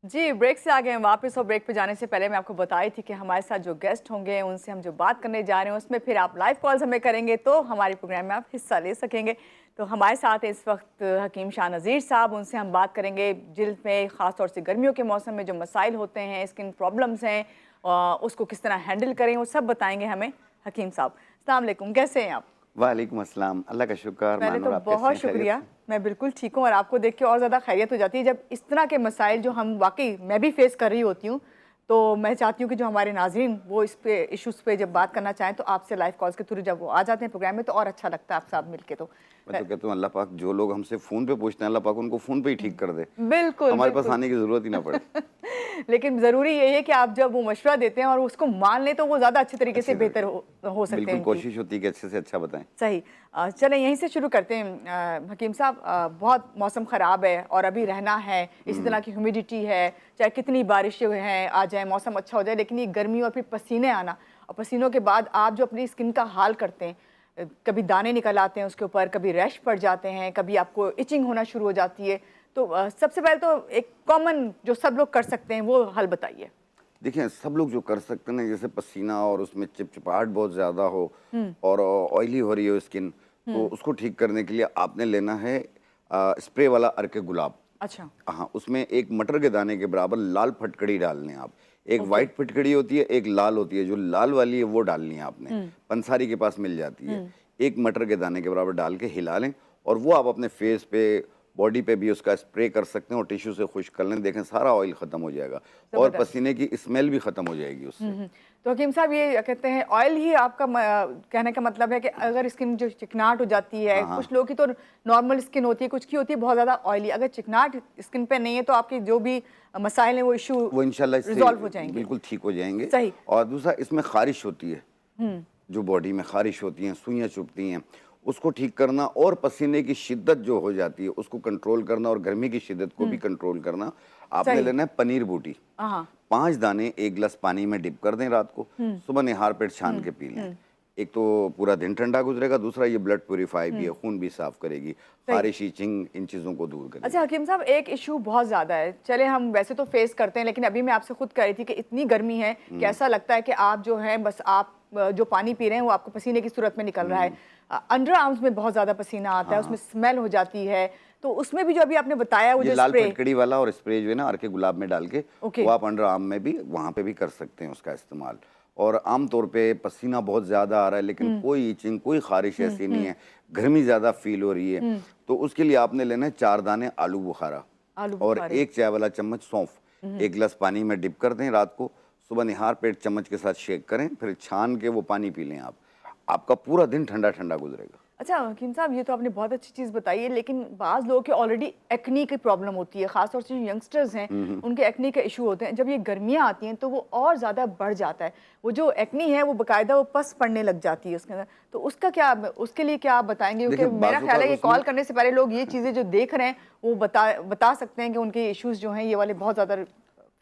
जी, break से आ गए हैं वापस। और ब्रेक पे जाने से पहले मैं आपको बताई थी कि हमारे साथ जो गेस्ट होंगे उनसे हम जो बात करने जा रहे हैं उसमें फिर आप लाइव कॉल्स हमें करेंगे तो हमारे प्रोग्राम में आप हिस्सा ले सकेंगे। तो हमारे साथ इस वक्त हकीम शाह नज़ीर साहब, उनसे हम बात करेंगे जिल्द में ख़ास तौर से गर्मियों के मौसम में जो मसाइल होते हैं, स्किन प्रॉब्लम्स हैं, उसको किस तरह हैंडल करें, वो सब बताएंगे हमें हकीम साहब। अस्सलाम वालेकुम, कैसे हैं आप? वालेकुम अस्सलाम, अल्लाह का शुक्र। पहले तो मानूर, आप कैसे बहुत हैं? खैरियत शुक्रिया। से? मैं बिल्कुल ठीक हूँ और आपको देख के और ज़्यादा खैरियत हो जाती है जब इस तरह के मसाइल जो हम वाकई मैं भी फेस कर रही होती हूँ। तो मैं चाहती हूँ कि जो हमारे नाज़रीन वो इस पे इश्यूज़ पे जब बात करना चाहें तो आपसे लाइव कॉल्स के थ्रू जब वो आ जाते हैं प्रोग्राम में तो और अच्छा लगता है आप साथ मिलके। तो मैं तो कहता हूँ अल्लाह पाक जो लोग हमसे फ़ोन पे पूछते हैं, अल्लाह पाक उनको फ़ोन पे ही ठीक कर दे, बिल्कुल हमारे पास बिल्कुल आने की ज़रूरत ही ना पड़े। लेकिन ज़रूरी यही है कि आप जब वो मशवरा देते हैं और उसको मान लें तो वो ज़्यादा अच्छे तरीके से अच्छे बेहतर तरीके हो सकते हैं बिल्कुल उनकी। कोशिश होती है कि अच्छे से अच्छा बताएं। सही। चलें यहीं से शुरू करते हैं। हकीम साहब, बहुत मौसम ख़राब है और अभी रहना है, इसी तरह की ह्यूमिडिटी है, चाहे कितनी बारिशें हैं आ जाए, मौसम अच्छा हो जाए, लेकिन ये गर्मी और फिर पसीने आना और पसीनों के बाद आप जो अपनी स्किन का हाल करते हैं, कभी दाने निकल आते हैं उसके ऊपर, कभी रैश पड़ जाते हैं, कभी आपको इचिंग होना शुरू हो जाती है। तो सबसे पहले तो एक कॉमन जो सब लोग कर सकते हैं वो हल बताइए। देखिए, सब लोग जो कर सकते हैं ना, जैसे पसीना और उसमें चिपचिपाहट बहुत ज़्यादा हो और ऑयली हो रही हो स्किन, तो उसको ठीक करने के लिए आपने लेना है स्प्रे वाला अर्क गुलाब। अच्छा। हाँ, उसमें एक मटर के दाने के बराबर लाल फटकड़ी डालनी है आप। एक ओके। वाइट फटकड़ी होती है, एक लाल होती है। जो लाल वाली है वो डालनी है आपने, पंसारी के पास मिल जाती है। एक मटर के दाने के बराबर डाल के हिला लें और वो आप अपने फेस पे, बॉडी पे भी उसका स्प्रे कर सकते हैं और टिश्यू से खुश्क कर लें। देखें सारा ऑयल ख़त्म हो जाएगा और ज़बरदस्त। पसीने की स्मेल भी ख़त्म हो जाएगी उससे। तो हकीम साहब, ये कहते हैं ऑयल ही आपका कहने का मतलब है कि अगर स्किन जो चिकनाहट हो जाती है, हाँ, हाँ। कुछ लोगों की तो नॉर्मल स्किन होती है, कुछ की होती है बहुत ज़्यादा ऑयली, अगर चिकनाहट स्किन पे नहीं है तो आपके जो भी मसाइल हैं वो इशू वो इंशाल्लाह इससे रिजॉल्व हो जाएंगे। बिल्कुल ठीक हो जाएंगे। सही। और दूसरा, इसमें ख़ारिश होती है, जो बॉडी में ख़ारिश होती हैं, सुइयाँ चुभती हैं, उसको ठीक करना और पसीने की शिद्दत जो हो जाती है उसको कंट्रोल करना और गर्मी की शिद्दत को भी कंट्रोल करना। आपने सही। लेना है पनीर बूटी। हाँ। 5 दाने 1 गिलास पानी में डिप कर दें रात को, सुबह निहार पेट छान के पी लें। एक तो पूरा दिन ठंडा गुजरेगा, दूसरा ये ब्लड प्यूरीफाई भी है, खून भी साफ करेगी, सही। खारिश, इचिंग, इन चीज़ों को दूर करेगी। अच्छा हकीम साहब, एक इशू बहुत ज़्यादा है, चले हम वैसे तो फेस करते हैं लेकिन अभी मैं आपसे खुद कह रही थी कि इतनी गर्मी है कि ऐसा लगता है कि आप जो है बस आप जो पानी पी रहे हैं वो आपको पसीने की सूरत में निकल रहा है। अंडर आर्म्स में बहुत ज़्यादा पसीना आता है, उसमें स्मेल हो जाती है, तो उसमें भी जो अभी आपने बताया वो ये जो लाल स्प्रे। फटकड़ी वाला और स्प्रे जो है ना अर्के गुलाब में डाल के, ओके। वो आप अंडर आर्म में भी वहाँ पे भी कर सकते हैं उसका इस्तेमाल। और आम तौर पे पसीना बहुत ज़्यादा आ रहा है लेकिन कोई इचिंग, कोई खारिश ऐसी नहीं है, गर्मी ज़्यादा फील हो रही है, तो उसके लिए आपने लेना है 4 दाने आलू बुखारा आलू और बुखारे। 1 चाय वाला चम्मच सौंफ। 1 गिलास पानी में डिप कर दें रात को, सुबह निहार पेट चम्मच के साथ शेक करें, फिर छान के वो पानी पी लें आप। आपका पूरा दिन ठंडा ठंडा गुजरेगा। अच्छा हकीम साहब, ये तो आपने बहुत अच्छी चीज़ बताई है, लेकिन बाज़ लोगों के ऑलरेडी एक्नी की प्रॉब्लम होती है, ख़ासतौर से जो यंगस्टर्स हैं उनके एक्नी के इशू होते हैं। जब ये गर्मियाँ आती हैं तो वो और ज़्यादा बढ़ जाता है, वो जो एक्नी है वो बाकायदा वो पस पड़ने लग जाती है उसके अंदर। तो उसका क्या, उसके लिए क्या आप बताएंगे? देखिए क्योंकि मेरा बाजू का ख्याल है कि उसमें कॉल करने से पहले लोग ये चीज़ें जो देख रहे हैं वो बता सकते हैं कि उनके इशूज़ जो हैं ये वाले बहुत ज़्यादा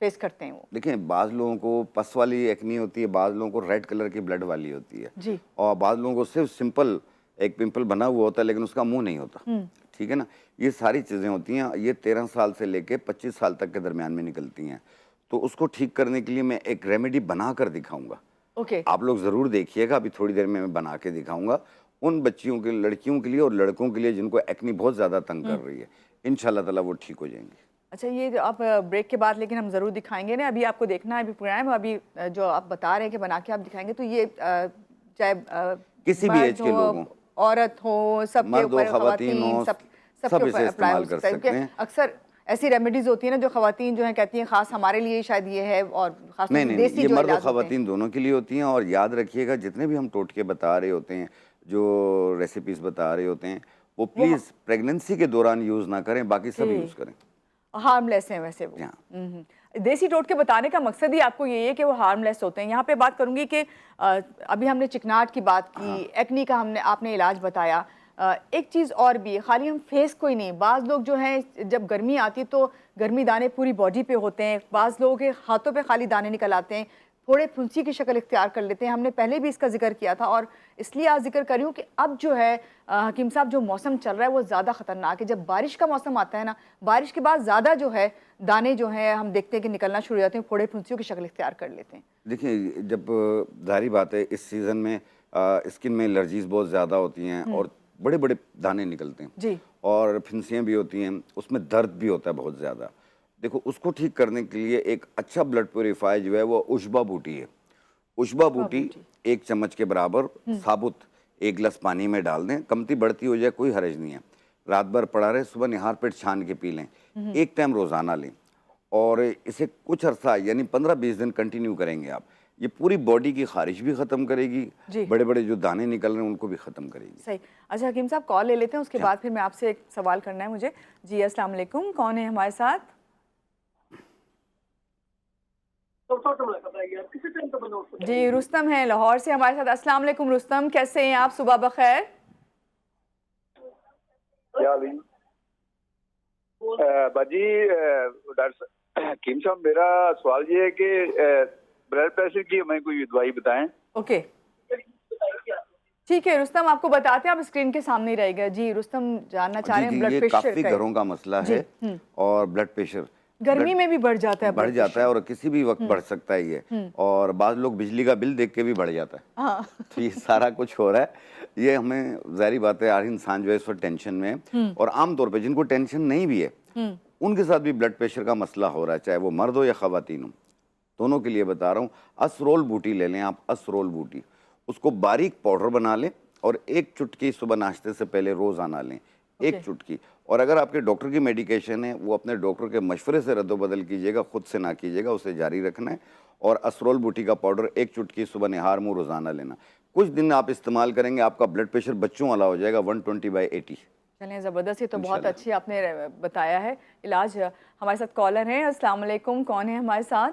फेस करते हैं वो। देखिए, बाज़ लोगों को पस वाली एक्नी होती है, बाज़ लोगों को रेड कलर की ब्लड वाली होती है जी। और बाज़ लोगों को सिर्फ सिंपल एक पिंपल बना हुआ होता है लेकिन उसका मुंह नहीं होता। ठीक है ना, ये सारी चीज़ें होती हैं। ये 13 साल से लेके 25 साल तक के दरमियान में निकलती हैं। तो उसको ठीक करने के लिए मैं एक रेमेडी बना कर दिखाऊंगा, ओके। आप लोग ज़रूर देखिएगा। अभी थोड़ी देर में मैं बना के दिखाऊंगा उन बच्चियों के, लड़कियों के लिए और लड़कों के लिए जिनको एक्नी बहुत ज़्यादा तंग कर रही है। इंशाल्लाह ताला वो ठीक हो जाएंगे। अच्छा, ये जो आप ब्रेक के बाद लेकिन हम ज़रूर दिखाएंगे ना, अभी आपको देखना है अभी प्रोग्राम, अभी जो आप बता रहे हैं कि बना के आप दिखाएंगे, तो ये चाहे किसी भी एज मर्द के लोग हो, हों, औरत हो, सबके मर्द हो, ऊपर, ख़वातीन खवातीन हो, सबके सब ऊपर इसे अप्लाई हो इस्तेमाल कर सकता है। सकते क्योंकि हैं। अक्सर ऐसी रेमेडीज़ होती है ना जो खवातीन जो हैं कहती हैं ख़ास हमारे लिए शायद ये है, और ख़ासतौर नहीं से नहीं नहीं, देसी ये जो मर्द और इलाज होते हैं। ख़वातीन दोनों के लिए होती हैं। और याद रखिएगा, जितने भी हम टोटके बता रहे होते हैं, जो रेसिपीज़ बता रहे होते हैं, वो वो प्लीज़ प्रेगनेंसी के दौरान यूज़ ना करें, बाकी सब जी यूज़ करें। हार्मलेस हैं वैसे वो। हाँ। देसी टोटके बताने का मकसद ही आपको यही है कि वो हार्मलेस होते हैं। यहाँ पे बात करूंगी कि अभी हमने चिकनाहट की बात की, हाँ। एक्नी का आपने इलाज बताया। एक चीज़ और भी है, खाली हम फेस को ही नहीं, बाज़ लोग जो हैं जब गर्मी आती है तो गर्मी दाने पूरी बॉडी पे होते हैं, बाज़ लोगों के हाथों पे खाली दाने निकल आते हैं, फोड़े फुंसी की शक्ल इख्तियार कर लेते हैं। हमने पहले भी इसका जिक्र किया था और इसलिए आज जिक्र कर रही हूँ कि अब जो है हकीम साहब जो मौसम चल रहा है वो ज़्यादा ख़तरनाक है। जब बारिश का मौसम आता है ना, बारिश के बाद ज़्यादा जो है दाने जो हैं हम देखते हैं कि निकलना शुरू हो जाते हैं, फोड़े फुंसियों की शक्ल इख्तियार कर लेते हैं। देखिए, जब जाहिर बात है इस सीज़न में स्किन में एलर्जीज बहुत ज़्यादा होती हैं और बड़े बड़े दाने निकलते हैं जी। और फिंसियाँ भी होती हैं, उसमें दर्द भी होता है बहुत ज़्यादा। देखो, उसको ठीक करने के लिए एक अच्छा ब्लड प्योरीफायर जो है वो उशबा बूटी है। उशबा बूटी 1 चम्मच के बराबर साबुत 1 गिलास पानी में डाल दें, कमती बढ़ती हो जाए कोई हर्ज नहीं है। रात भर पड़ा रहे, सुबह निहार पेट छान के पी लें, 1 टाइम रोज़ाना लें और इसे कुछ अरसा यानी 15-20 दिन कंटिन्यू करेंगे आप। ये पूरी बॉडी की खारिश भी ख़त्म करेगी, बड़े बड़े जो दाने निकल रहे हैं उनको भी ख़त्म करेगी। सही। अच्छा हकीम साहब, कॉल ले लेते हैं, उसके बाद फिर मैं आपसे एक सवाल करना है मुझे। जी अस्सलाम वालेकुम, कौन है हमारे साथ? जी रुस्तम है लाहौर से हमारे साथ। अस्सलाम वालेकुम रुस्तम, कैसे हैं आप? सुबह बखैर। बाजी डॉक्टर हकीम साहब, मेरा सवाल ये है कि ब्लड प्रेशर की हमें कोई दवाई बताएं। ओके ठीक है रुस्तम, आपको बताते हैं, आप स्क्रीन के सामने ही रहेगा। जी रुस्तम जानना चाह रहे हैं ब्लड प्रेशर काफ़ी घरों का मसला है और ब्लड प्रेशर गर्मी में भी बढ़ जाता है, बढ़ जाता है और किसी भी वक्त बढ़ सकता है ये। और बाद लोग बिजली का बिल देख के भी बढ़ जाता है। हाँ। तो ये सारा कुछ हो रहा है। ये हमें जाहिर बात है, हर इंसान जो है इस वक्त टेंशन में है और आमतौर पे जिनको टेंशन नहीं भी है उनके साथ भी ब्लड प्रेशर का मसला हो रहा है, चाहे वो मर्द हो या खवातीन हो। दोनों के लिए बता रहा हूँ, असरोल बूटी ले लें आप। असरोल बूटी, उसको बारीक पाउडर बना लें और 1 चुटकी सुबह नाश्ते से पहले रोज़ाना लें, 1 चुटकी। और अगर आपके डॉक्टर की मेडिकेशन है वो अपने डॉक्टर के मशवरे से रद्दोबदल कीजिएगा, खुद से ना कीजिएगा, उसे जारी रखना है। और असरोल बूटी का पाउडर 1 चुटकी सुबह निहार मुँह रोज़ाना लेना। कुछ दिन आप इस्तेमाल करेंगे, आपका ब्लड प्रेशर बच्चों वाला हो जाएगा, 120/80। चलें ज़बरदस्त, ये तो बहुत अच्छी आपने बताया है इलाज। हमारे साथ कॉलर हैं। अस्सलाम वालेकुम, कौन है हमारे साथ?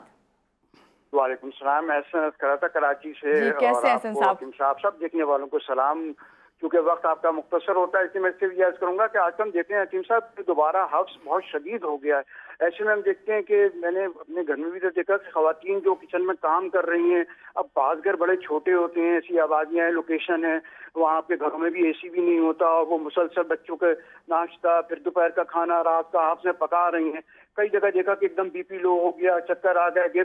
वालेकुम सलाम, एहसन करा था कराची से। जी, कैसे एहसन साहब? सब देखने वालों को सलाम। क्योंकि वक्त आपका मुख्तसर होता है, इसलिए मैं सिर्फ यह करूंगा कि आजकल हम देखते हैं हकीम साहब दोबारा हफ्स बहुत शदीद हो गया है। ऐसे में हम देखते हैं कि मैंने अपने घर में भी तो देखा कि खवातीन जो किचन में काम कर रही हैं, अब बाज़ घर बड़े छोटे होते हैं, ऐसी आबादियाँ हैं, लोकेशन है, वहाँ आपके घरों में भी एसी भी नहीं होता और वो मुसलसल बच्चों के नाश्ता, फिर दोपहर का खाना, रात का आपसे पका रही हैं। कई जगह देखा कि एकदम बीपी लो हो गया, चक्कर आ गया।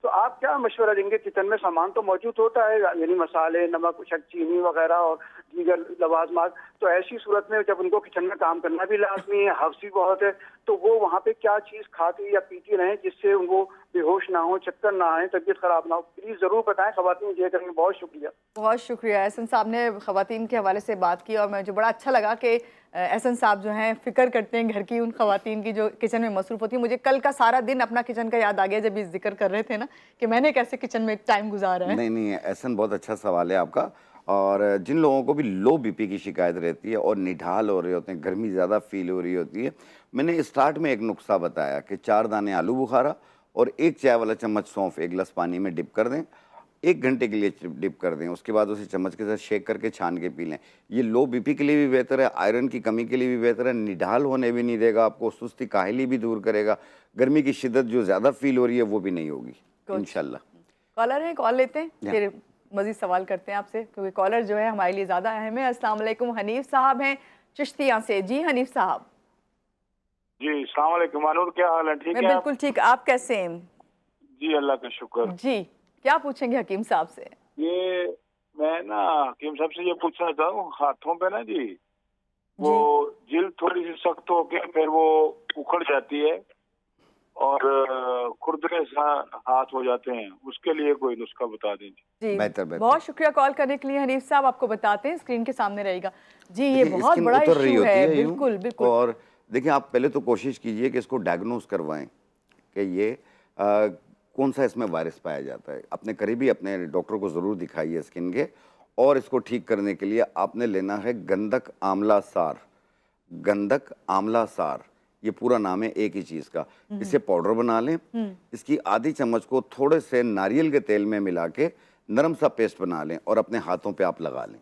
तो आप क्या मशवरा देंगे? किचन में सामान तो मौजूद होता है, यानी मसाले, नमक, चीनी वगैरह और दीगर लवाजमात। तो ऐसी सूरत में जब उनको किचन में काम करना भी लाजमी है, हफ्स भी बहुत है, तो वो वहाँ पे क्या चीज़ खाती या पीती रहें जिससे वो बेहोश ना हो, चक्कर ना आए, तबीयत खराब ना हो? प्लीज़ ज़रूर बताएं खवातीन, ये करेंगे। बहुत शुक्रिया। बहुत शुक्रिया। एहसन साहब ने खवातीन के हवाले से बात की और मुझे बड़ा अच्छा लगा कि एहसन साहब जो हैं फ़िक्र करते हैं घर की उन खवातीन की जो किचन में मसरूफ़ होती है। मुझे कल का सारा दिन अपना किचन का याद आ गया जब ये जिक्र कर रहे थे ना कि मैंने कैसे किचन में टाइम गुजारा है। नहीं, एहसन बहुत अच्छा सवाल है आपका। और जिन लोगों को भी लो बीपी की शिकायत रहती है और निढाल हो रहे होते हैं, गर्मी ज़्यादा फील हो रही होती है, मैंने स्टार्ट में एक नुस्खा बताया कि 4 दाने आलू बुखारा और 1 चाय वाला चम्मच सौंफ 1 गिलास पानी में डिप कर दें, 1 घंटे के लिए डिप कर दें। उसके बाद उसे चम्मच के साथ शेक करके छान के पी लें। ये लो बीपी के लिए भी बेहतर है, आयरन की कमी के लिए भी बेहतर है, निढाल होने भी नहीं देगा आपको, सुस्ती काहली भी दूर करेगा, गर्मी की शिद्दत जो ज़्यादा फील हो रही है वो भी नहीं होगी इंशाल्लाह। कॉलर है, कॉल लेते हैं, फिर मज़ीद सवाल करते हैं आपसे, क्योंकि कॉलर जो है हमारे लिए ज़्यादा अहम है। अस्सलाम वालेकुम, हनीफ साहब हैं चिश्तिया से। जी हनीफ साहब। जी अस्सलाम वालेकुम अनुर, क्या हाल है? ठीक है? बिल्कुल ठीक, आप कैसे हैं? जी अल्लाह का शुक्र। जी, क्या पूछेंगे हकीम साहब से? ये मैं ना हकीम साहब से ये पूछना चाहता हूँ, हाथों पे ना जी वो जिल्द थोड़ी सी सख्त होके फिर वो उखड़ जाती है और खुरदरे हाथ हो जाते हैं, उसके लिए कोई नुस्खा बता दीजिए। जी बेहतर। बहुत शुक्रिया कॉल करने के लिए हनीफ साहब। आपको बताते हैं, स्क्रीन के सामने रहेगा। जी ये बहुत स्किन बड़ा उतर रही इशू होती है। यूं। बिल्कुल बिल्कुल। और देखिए, आप पहले तो कोशिश कीजिए कि इसको डायग्नोज करवाएं कि ये कौन सा इसमें वायरस पाया जाता है। अपने करीबी अपने डॉक्टर को ज़रूर दिखाइए स्किन के। और इसको ठीक करने के लिए आपने लेना है गंधक आंवला सार। गंधक आंवला सार, ये पूरा नाम है एक ही चीज़ का। इसे पाउडर बना लें, इसकी आधी चम्मच को थोड़े से नारियल के तेल में मिला के नरम सा पेस्ट बना लें और अपने हाथों पे आप लगा लें।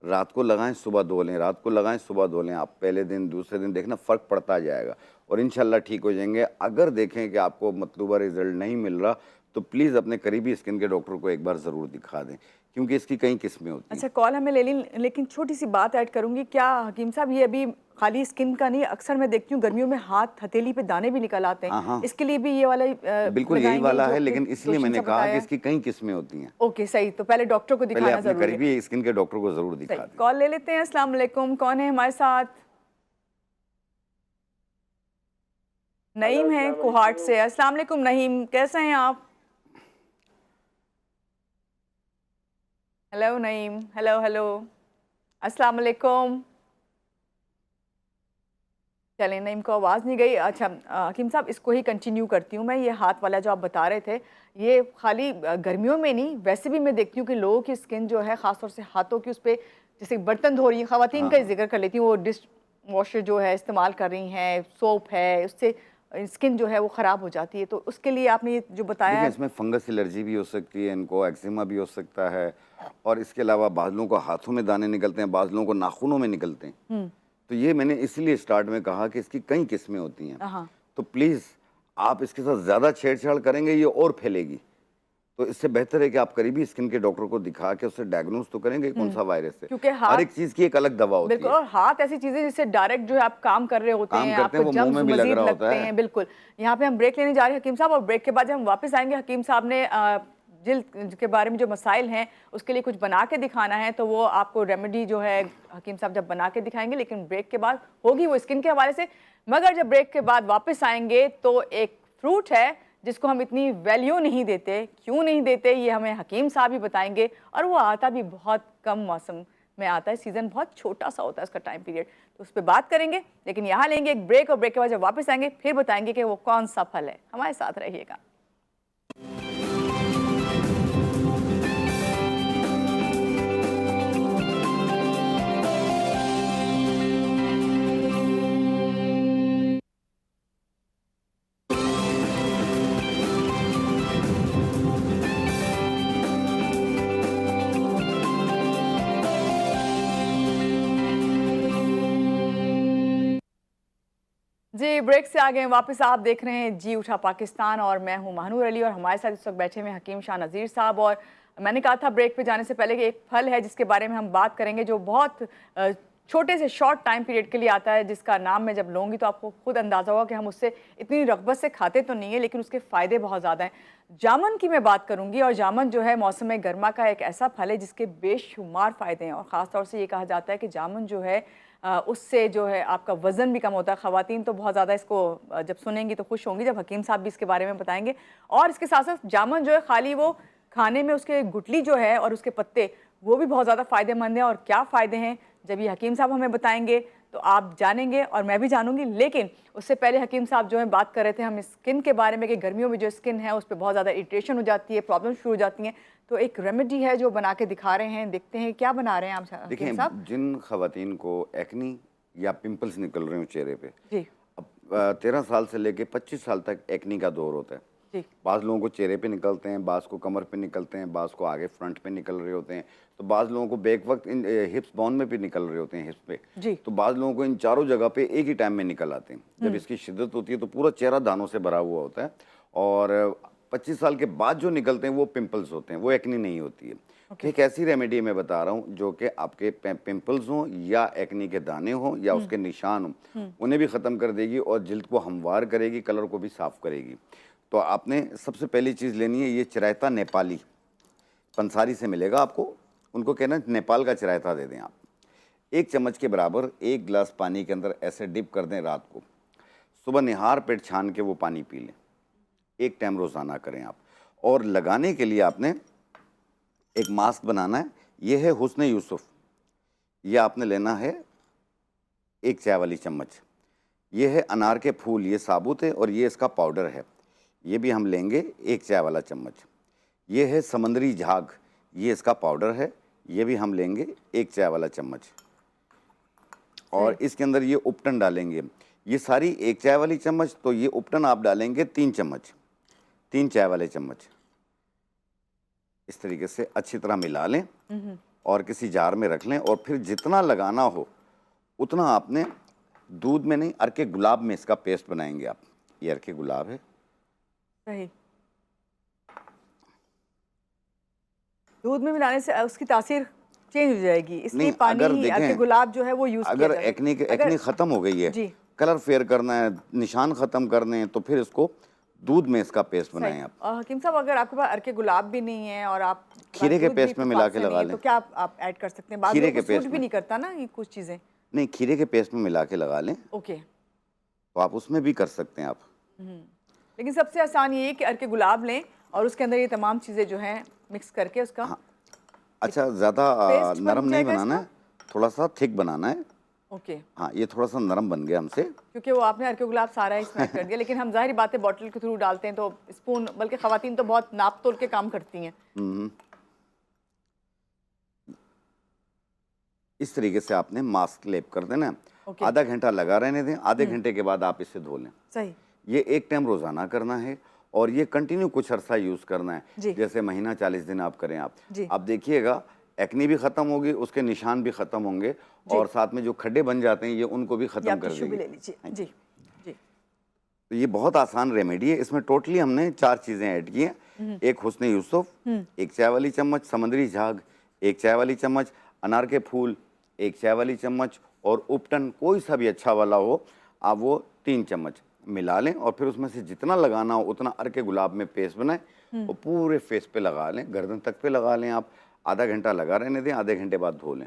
रात को लगाएं, सुबह धो लें, रात को लगाएं, सुबह धो लें। आप पहले दिन दूसरे दिन देखना फ़र्क पड़ता जाएगा और इंशाल्लाह ठीक हो जाएंगे। अगर देखें कि आपको मतलूबा रिजल्ट नहीं मिल रहा तो प्लीज़ अपने करीबी स्किन के डॉक्टर को एक बार ज़रूर दिखा दें, क्योंकि इसकी कई किस्में होती हैं। अच्छा, कॉल हमें ले ली, लेकिन छोटी सी बात ऐड करूंगी। क्या हकीम साहब ये अभी खाली स्किन का नहीं, अक्सर मैं देखती हूँ गर्मियों में हाथ हथेली पे दाने भी निकल आते हैं। हाँ। इसके लिए भी ये वाला बिल्कुल यही वाला है, लेकिन इसलिए मैंने कहा कि इसकी कई किस्में होती हैं। ओके, सही, तो पहले डॉक्टर को दिखाना अपने जरूरी है। करीबी स्किन के डॉक्टर को जरूर दिखा दें। कॉल ले लेते हैं। अस्सलाम वालेकुम, कौन है हमारे साथ? नईम है कोहाट से। अस्सलाम वालेकुम नईम, कैसे हैं आप? हेलो नईम, हेलो हेलो, अस्सलाम वालेकुम। चलें, नईम को आवाज़ नहीं गई। अच्छा हकीम साहब, इसको ही कंटिन्यू करती हूँ मैं। ये हाथ वाला जो आप बता रहे थे, ये खाली गर्मियों में नहीं, वैसे भी मैं देखती हूँ कि लोगों की स्किन जो है ख़ासतौर से हाथों की, उस पर जैसे बर्तन धो रही हैं ख़वातीन का ही जिक्र कर लेती हूँ, वो डिश वॉशर जो है इस्तेमाल कर रही हैं, सोप है, उससे स्किन जो है वो ख़राब हो जाती है। तो उसके लिए आपने ये जो बताया है, इसमें फंगस एलर्जी भी हो सकती है, इनको एक्जिमा भी हो सकता है, और इसके अलावा बाज़ लोगों को हाथों में दाने निकलते हैं, बाज़ लोगों को नाखूनों में निकलते हैं। तो ये मैंने इसलिए स्टार्ट में कहा कि इसकी कई किस्में होती हैं। तो प्लीज़ आप इसके साथ ज़्यादा छेड़छाड़ करेंगे ये और फैलेगी। तो इससे बेहतर है कि आप करीबी स्किन के डॉक्टर को दिखा के उससे डायग्नोस तो करेंगे कौन सा वायरस है, क्योंकि हर एक चीज़ की एक अलग दवा होती है। बिल्कुल, और हाथ ऐसी चीज़ें जिससे डायरेक्ट जो है आप काम कर रहे होते हैं, आपको जम्स मजीद लगते हैं। बिल्कुल। यहाँ पे हम ब्रेक लेने जा रहे हैं हकीम साहब, और ब्रेक के बाद जब हम वापस आएंगे, हकीम साहब ने जिल्द के बारे में जो मसाइल हैं उसके लिए कुछ बना के दिखाना है, तो वो आपको रेमेडी जो है हकीम साहब जब बना के दिखाएंगे, लेकिन ब्रेक के बाद होगी वो स्किन के हवाले से। मगर जब ब्रेक के बाद वापस आएंगे तो एक फ्रूट है जिसको हम इतनी वैल्यू नहीं देते, क्यों नहीं देते ये हमें हकीम साहब ही बताएंगे, और वो आता भी बहुत कम मौसम में आता है, सीज़न बहुत छोटा सा होता है उसका टाइम पीरियड, तो उस पर बात करेंगे। लेकिन यहाँ लेंगे एक ब्रेक, और ब्रेक के बाद जब वापस आएंगे फिर बताएंगे कि वो कौन सा फल है। हमारे साथ रहिएगा। जी, ब्रेक से आ गए वापस। आप देख रहे हैं जी उठा पाकिस्तान, और मैं हूं महानूर अली, और हमारे साथ इस वक्त बैठे हुए हकीम शाह नज़ीर साहब। और मैंने कहा था ब्रेक पे जाने से पहले कि एक फल है जिसके बारे में हम बात करेंगे, जो बहुत छोटे से शॉर्ट टाइम पीरियड के लिए आता है, जिसका नाम मैं जब लूँगी तो आपको खुद अंदाज़ा होगा कि हम उससे इतनी रग़बत से खाते तो नहीं है, लेकिन उसके फ़ायदे बहुत ज़्यादा हैं। जामुन की मैं बात करूँगी, और जामुन जो है मौसम गर्मा का एक ऐसा फल है जिसके बेशुमार फ़ायदे हैं, और ख़ास तौर से ये कहा जाता है कि जामुन जो है उससे जो है आपका वज़न भी कम होता है। ख़वातीन तो बहुत ज़्यादा इसको जब सुनेंगी तो खुश होंगी जब हकीम साहब भी इसके बारे में बताएंगे। और इसके साथ साथ जामुन जो है खाली वो खाने में उसके गुठली जो है और उसके पत्ते वो भी बहुत ज़्यादा फ़ायदेमंद हैं, और क्या फ़ायदे हैं जब ये हकीम साहब हमें बताएंगे तो आप जानेंगे और मैं भी जानूंगी। लेकिन उससे पहले हकीम साहब जो है बात कर रहे थे हम स्किन के बारे में कि गर्मियों में जो स्किन है उस पर बहुत ज़्यादा इरिटेशन हो जाती है, प्रॉब्लम शुरू हो जाती हैं, तो एक रेमेडी है जो बना के दिखा रहे हैं। देखते हैं क्या बना रहे हैं आप हकीम साहब। जिन खवातीन को एक्नी या पिंपल्स निकल रहे हो चेहरे पे, जी, अब 13 साल से लेके 25 साल तक एक्नी का दौर होता है। बाज़ लोगों को चेहरे पे निकलते हैं, बाज़ को कमर पे निकलते हैं, बाज़ को आगे फ्रंट पे निकल रहे होते हैं, तो बाज़ लोगों को बैक वक्त इन हिप्स बोन में भी निकल रहे होते हैं, हिप्स पे। तो बाज़ लोगों को इन चारों जगह पे एक ही टाइम में निकल आते हैं। जब इसकी शिद्दत होती है तो पूरा चेहरा दानों से भरा हुआ होता है, और 25 साल के बाद जो निकलते हैं वो पिंपल्स होते हैं, वो एक्नी नहीं होती है। एक ऐसी रेमेडी मैं बता रहा हूँ जो कि आपके पिंपल्स हों या एक्नी के दाने हों या उसके निशान हों, उन्हें भी ख़त्म कर देगी और जिल्द को हमवार करेगी, कलर को भी साफ़ करेगी। तो आपने सबसे पहली चीज़ लेनी है, ये चिरायता नेपाली पंसारी से मिलेगा आपको, उनको कहना नेपाल का चिरायता दे दें आप। 1 चम्मच के बराबर 1 गिलास पानी के अंदर ऐसे डिप कर दें रात को, सुबह निहार पेट छान के वो पानी पी लें, 1 टाइम रोज़ाना करें आप। और लगाने के लिए आपने एक मास्क बनाना है, ये है हुस्न यूसुफ, ये आपने लेना है 1 चाय वाली चम्मच। ये है अनार के फूल, ये साबुत है और ये इसका पाउडर है, ये भी हम लेंगे 1 चाय वाला चम्मच। ये है समंदरी झाग, ये इसका पाउडर है, ये भी हम लेंगे 1 चाय वाला चम्मच। और इसके अंदर ये उपटन डालेंगे, ये सारी 1 चाय वाली चम्मच, तो ये उपटन आप डालेंगे 3 चम्मच, 3 चाय वाले चम्मच। इस तरीके से अच्छी तरह मिला लें और किसी जार में रख लें और फिर जितना लगाना हो उतना आपने दूध में नहीं, अर्के गुलाब में इसका पेस्ट बनाएंगे आप। ये अर्के गुलाब है। सही। दूध में मिलाने से उसकी तासीर चेंज हो जाएगी, इसलिए नहीं, पानी अगर ही देखें, अर्के गुलाब जो है वो यूज किया अगर जाता है। एक्ने खत्म हो गई है, जी। कलर फेयर करना है, निशान खत्म करने हैं, तो फिर इसको दूध में इसका पेस्ट बनाएं आप। हकीम साहब, अगर आपके पास अर्के गुलाब भी नहीं है और आप खीरे के दूध भी पेस्ट में मिला के इत्तेफाक से लगा नहीं है, लें। तो क्या आप ऐड कर सकते हैं? बाद खीरे में के सूट पेस्ट भी में। नहीं करता ना ये कुछ चीजें। नहीं, खीरे के पेस्ट में मिला के लगा लें, ओके। तो आप उसमें भी कर सकते हैं आप। लेकिन सबसे आसान ये है कि अर्के गुलाब लें और उसके अंदर ये तमाम चीजें जो हैं मिक्स करके उसका अच्छा, ज़्यादा पेस्ट बन नरम नहीं जाएगा बनाना है, थोड़ा सा थिक बनाना है। ओके। हाँ, ये थोड़ा सा नरम बन गया हमसे। क्योंकि वो आपने अर्के गुलाब सारा इसमें ऐड कर दिया, लेकिन हम जाहिर बात है बॉटल के थ्रू डालते हैं तो स्पून, बल्कि खवातीन तो बहुत नाप तोल के काम करती हैं। इस तरीके से आपने मास्क लेप कर देना है। ओके। आधा घंटा लगा रहने दें, आधे घंटे के बाद आप इसे धो लें। सही। ये एक टाइम रोजाना करना है और ये कंटिन्यू कुछ अरसा यूज करना जी। है, जैसे महीना 40 दिन आप करें आप। जी। आप देखिएगा एक्ने भी खत्म होगी, उसके निशान भी खत्म होंगे और साथ में जो खड्डे बन जाते हैं ये उनको भी ये खत्म आप कर टिश्यू भी ले देगी। लीजिए। जी जी। तो ये बहुत आसान रेमेडी है। इसमें टोटली हमने 4 चीजें ऐड की हैं। एक हुस्न यूसुफ, एक चाय वाली चम्मच समुद्री झाग, एक चाय वाली चम्मच अनार के फूल, एक चाय वाली चम्मच और उपटन कोई सा भी अच्छा वाला हो, आप वो 3 चम्मच मिला लें और फिर उसमें से जितना लगाना हो उतना अर्के गुलाब में पेस्ट बनाएं और पूरे फेस पे लगा लें, गर्दन तक पे लगा लें आप। आधा घंटा लगा रहने दें, आधे घंटे बाद धो लें।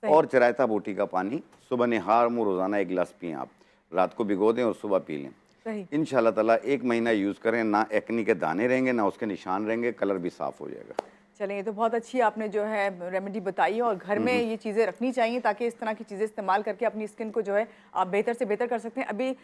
और चरायता बूटी का पानी सुबह निहार मुँह रोजाना 1 गिलास पिएं आप, रात को भिगो दें और सुबह पी लें। सही। इंशाल्लाह ताला 1 महीना यूज़ करें, ना एक्नी के दाने रहेंगे, ना उसके निशान रहेंगे, कलर भी साफ हो जाएगा। चलें, ये तो बहुत अच्छी आपने जो है रेमेडी बताई है और घर में ये चीज़ें रखनी चाहिए ताकि इस तरह की चीज़ें इस्तेमाल करके अपनी स्किन को जो है आप बेहतर से बेहतर कर सकते हैं। अभी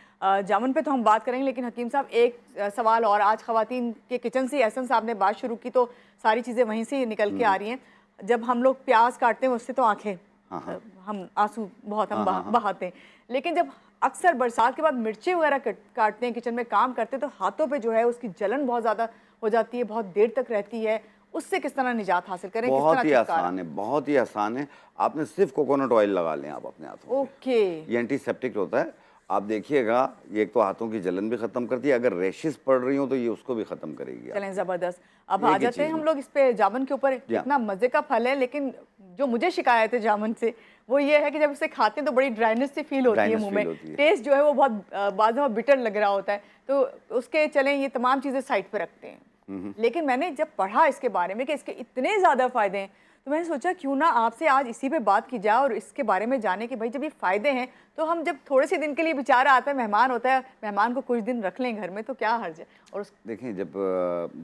जामुन पे तो हम बात करेंगे, लेकिन हकीम साहब एक सवाल और, आज ख़वातीन के किचन से एहसन साहब ने बात शुरू की तो सारी चीज़ें वहीं से निकल के आ रही हैं। जब हम लोग प्याज काटते हैं उससे तो आंखें हम आंसू बहुत हम बहाते हैं, लेकिन जब अक्सर बरसात के बाद मिर्ची वगैरह काटते हैं, किचन में काम करते हैं, तो हाथों पे जो है उसकी जलन बहुत ज़्यादा हो जाती है, बहुत देर तक रहती है। उससे किस तरह निजात हासिल करें? बहुत ही आसान है, बहुत ही आसान है। आपने सिर्फ कोकोनट ऑयल लगा लें आप अपने हाथों पे। ओके। ये एंटीसेप्टिक होता है। आप देखिएगा, ये एक तो हाथों की जलन भी खत्म करती है, अगर रैशेस पड़ रही हो तो ये उसको भी खत्म करेगी। चलें, ज़बरदस्त। अब आ जाते हैं हम लोग इस पे जामुन के ऊपर। इतना मज़े का फल है, लेकिन जो मुझे शिकायत है जामुन से वो ये है कि जब इसे खाते हैं तो बड़ी ड्राइनेस सी फील होती है मुंह में, टेस्ट जो है वो बहुत बाद में बिटर लग रहा होता है। तो उसके चलें ये तमाम चीज़ें साइड पे रखते हैं, लेकिन मैंने जब पढ़ा इसके बारे में कि इसके इतने ज़्यादा फ़ायदे हैं तो मैंने सोचा क्यों ना आपसे आज इसी पे बात की जाए और इसके बारे में जाने कि भाई जब ये फ़ायदे हैं तो हम जब थोड़े से दिन के लिए बेचारा आता है, मेहमान होता है, मेहमान को कुछ दिन रख लें घर में तो क्या हर्ज है। और देखें, जब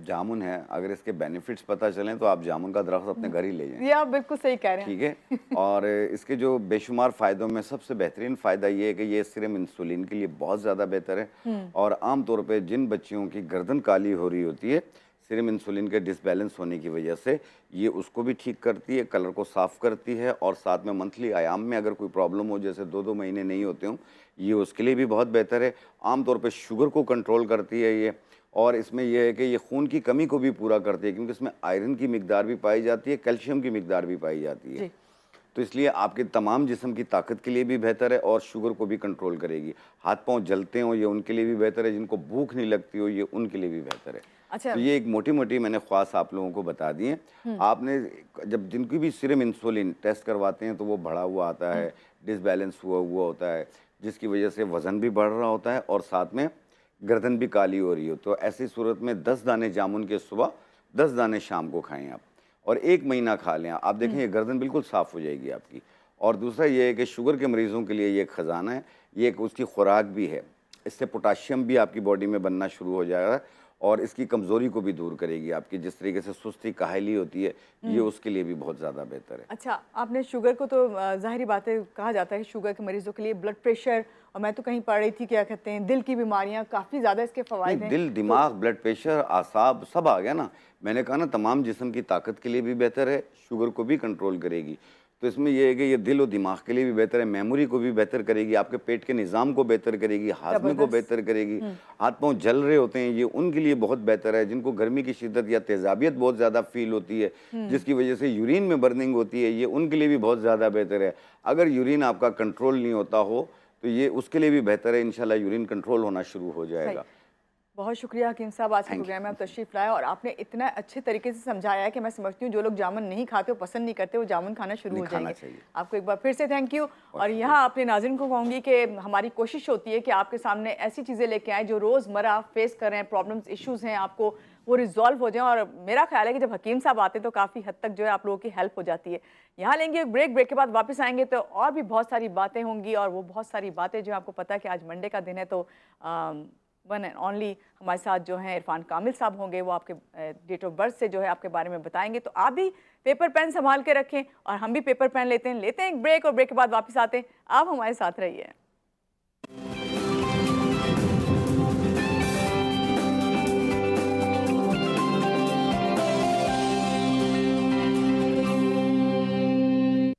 जामुन है, अगर इसके बेनिफिट्स पता चलें तो आप जामुन का दरख्त अपने घर ही ले जाएं। ये आप बिल्कुल सही कह रहे हैं। ठीक है। और इसके जो बेशुमार फ़ायदों में सबसे बेहतरीन फ़ायदा ये है कि ये सीरम इंसुलिन के लिए बहुत ज़्यादा बेहतर है और आमतौर पर जिन बच्चियों की गर्दन काली हो रही होती है, सीरम इंसुलिन के डिसबैलेंस होने की वजह से ये उसको भी ठीक करती है, कलर को साफ़ करती है और साथ में मंथली आयाम में अगर कोई प्रॉब्लम हो, जैसे 2-2 महीने नहीं होते हों, ये उसके लिए भी बहुत बेहतर है। आमतौर पे शुगर को कंट्रोल करती है ये, और इसमें यह है कि ये खून की कमी को भी पूरा करती है, क्योंकि इसमें आयरन की मिकदार भी पाई जाती है, कैल्शियम की मिकदार भी पाई जाती है। तो इसलिए आपके तमाम जिस्म की ताकत के लिए भी बेहतर है और शुगर को भी कंट्रोल करेगी। हाथ पाँव जलते हो ये उनके लिए भी बेहतर है, जिनको भूख नहीं लगती हो ये उनके लिए भी बेहतर है। अच्छा। तो ये एक मोटी मोटी मैंने ख्वास आप लोगों को बता दी है। आपने जब जिनकी भी सीरम इंसुलिन टेस्ट करवाते हैं तो वो बढ़ा हुआ आता है, डिसबैलेंस हुआ होता है, जिसकी वजह से वज़न भी बढ़ रहा होता है और साथ में गर्दन भी काली हो रही हो। तो ऐसी सूरत में 10 दाने जामुन के सुबह, 10 दाने शाम को खाएं आप और 1 महीना खा लें आप, देखें ये गर्दन बिल्कुल साफ़ हो जाएगी आपकी। और दूसरा ये है कि शुगर के मरीज़ों के लिए ये एक ख़जाना है, ये एक उसकी खुराक भी है। इससे पोटाशियम भी आपकी बॉडी में बनना शुरू हो जाएगा और इसकी कमज़ोरी को भी दूर करेगी आपकी, जिस तरीके से सुस्ती काहली होती है ये उसके लिए भी बहुत ज़्यादा बेहतर है। अच्छा, आपने शुगर को तो ज़ाहिरी बात है, कहा जाता है कि शुगर के मरीजों के लिए ब्लड प्रेशर, और मैं तो कहीं पढ़ रही थी क्या कहते हैं दिल की बीमारियां, काफ़ी ज़्यादा इसके फ़वाइद हैं। दिल, दिमाग, ब्लड प्रेशर, आसाब सब आ गया ना। मैंने कहा ना तमाम जिस्म की ताकत के लिए भी बेहतर है, शुगर को भी कंट्रोल करेगी। तो इसमें ये है कि ये दिल और दिमाग के लिए भी बेहतर है, मेमोरी को भी बेहतर करेगी, आपके पेट के निज़ाम को बेहतर करेगी, हाजमे को बेहतर करेगी, हाथ पांव जल रहे होते हैं ये उनके लिए बहुत बेहतर है, जिनको गर्मी की शिद्दत या तेजाबियत बहुत ज़्यादा फील होती है जिसकी वजह से यूरिन में बर्निंग होती है, ये उनके लिए भी बहुत ज़्यादा बेहतर है। अगर यूरिन आपका कंट्रोल नहीं होता हो तो ये उसके लिए भी बेहतर है, इंशाल्लाह यूरिन कंट्रोल होना शुरू हो जाएगा। बहुत शुक्रिया हकीम साहब, आज के प्रोग्राम में आप तशरीफ लाए और आपने इतना अच्छे तरीके से समझाया है कि मैं समझती हूँ जो लोग जामुन नहीं खाते, वो पसंद नहीं करते, वो जामुन खाना शुरू हो जाएंगे। आपको एक बार फिर से थैंक यू। और यहाँ अपने नाज़रीन को कहूँगी कि हमारी कोशिश होती है कि आपके सामने ऐसी चीज़ें लेके आएँ जो रोज़मर्रा फेस कर रहे हैं, प्रॉब्लम्स इश्यूज़ हैं, आपको वो रिजॉल्व हो जाए। और मेरा ख्याल है कि जब हकीम साहब आते हैं तो काफ़ी हद तक जो है आप लोगों की हेल्प हो जाती है। यहाँ लेंगे एक ब्रेक के बाद वापस आएंगे तो और भी बहुत सारी बातें होंगी, और वो बहुत सारी बातें जो आपको पता है कि आज मंडे का दिन है, तो वन एंड ओनली हमारे साथ जो हैं इरफान कामिल साहब होंगे, वो आपके डेट ऑफ बर्थ से जो है आपके बारे में बताएंगे। तो आप भी पेपर पेन संभाल के रखें और हम भी पेपर पेन लेते हैं एक ब्रेक, और ब्रेक के बाद वापस आते हैं। आप हमारे साथ रहिए।